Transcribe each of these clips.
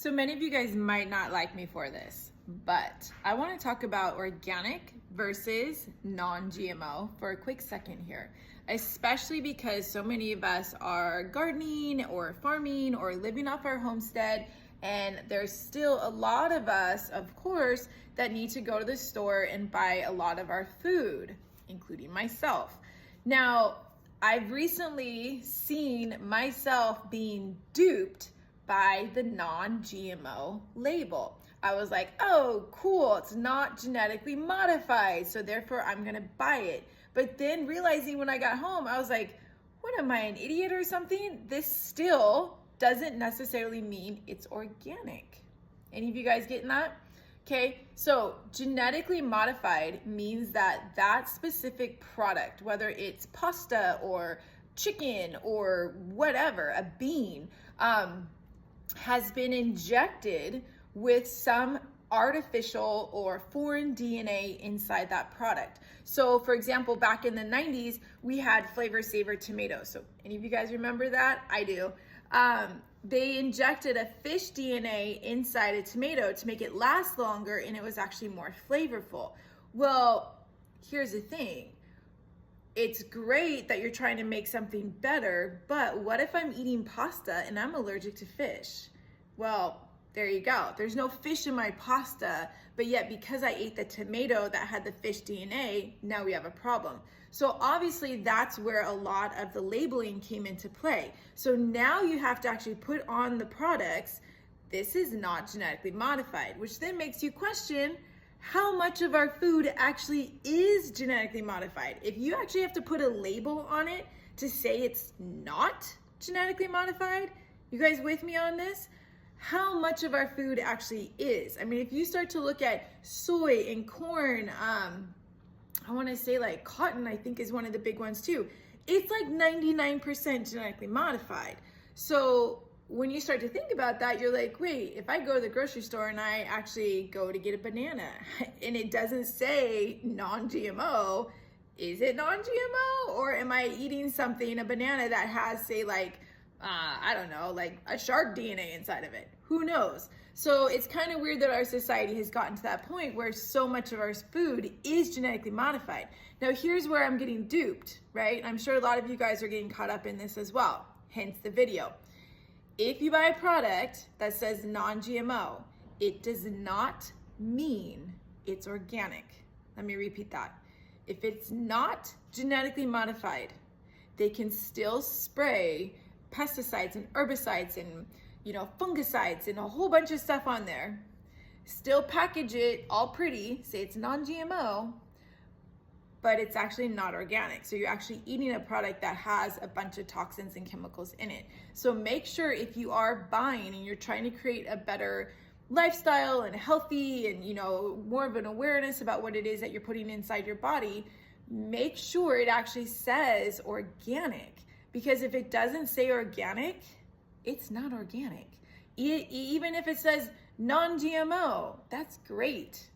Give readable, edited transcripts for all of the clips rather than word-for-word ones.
So many of you guys might not like me for this, but I want to talk about organic versus non-GMO for a quick second here, especially because so many of us are gardening or farming or living off our homestead, and there's still a lot of us, of course, that need to go to the store and buy a lot of our food, including myself. Now, I've recently seen myself being duped by the non-GMO label. I was like, oh, cool, it's not genetically modified, so therefore I'm gonna buy it. But then realizing when I got home, I was like, what am I, an idiot or something? This still doesn't necessarily mean it's organic. Any of you guys getting that? Okay, so genetically modified means that that specific product, whether it's pasta or chicken or whatever, a bean, has been injected with some artificial or foreign DNA inside that product. So for example, back in the 90s, we had Flavor Saver tomatoes. So any of you guys remember that? I do. They injected a fish DNA inside a tomato to make it last longer, and it was actually more flavorful. Well, here's the thing. It's great that you're trying to make something better, but what if I'm eating pasta and I'm allergic to fish? Well, there you go. There's no fish in my pasta, but yet because I ate the tomato that had the fish DNA, now we have a problem. So obviously that's where a lot of the labeling came into play. So now you have to actually put on the products, this is not genetically modified, which then makes you question, how much of our food actually is genetically modified? If you actually have to put a label on it to say it's not genetically modified, you guys with me on this? How much of our food actually is? I mean, if you start to look at soy and corn, I want to say like cotton, I think is one of the big ones too. It's like 99% genetically modified. So when you start to think about that, you're like, wait, if I go to the grocery store and I actually go to get a banana and it doesn't say non-GMO, is it non-GMO? Or am I eating something, a banana that has, say, like, I don't know, like a shark DNA inside of it? Who knows? So it's kind of weird that our society has gotten to that point where so much of our food is genetically modified. Now, here's where I'm getting duped, right? I'm sure a lot of you guys are getting caught up in this as well, hence the video. If you buy a product that says non-GMO, it does not mean it's organic. Let me repeat that. If it's not genetically modified, they can still spray pesticides and herbicides and fungicides and a whole bunch of stuff on there, still package it all pretty, say it's non-GMO, but it's actually not organic. So you're actually eating a product that has a bunch of toxins and chemicals in it. So make sure if you are buying and you're trying to create a better lifestyle and healthy and more of an awareness about what it is that you're putting inside your body, make sure it actually says organic. Because if it doesn't say organic, it's not organic. Even if it says non-GMO, that's great,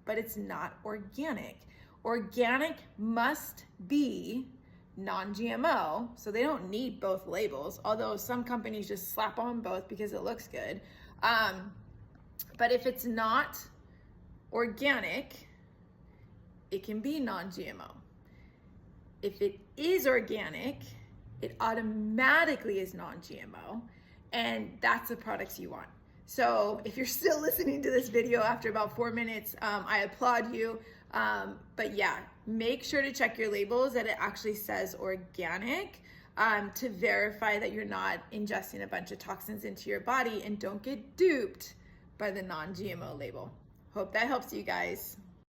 but it's not organic. Organic must be non-GMO, so they don't need both labels, although some companies just slap on both because it looks good. But if it's not organic, it can be non-GMO. If it is organic, it automatically is non-GMO, and that's the products you want. So if you're still listening to this video after about 4 minutes, I applaud you. But yeah, make sure to check your labels that it actually says organic to verify that you're not ingesting a bunch of toxins into your body, and don't get duped by the non-GMO label. Hope that helps you guys.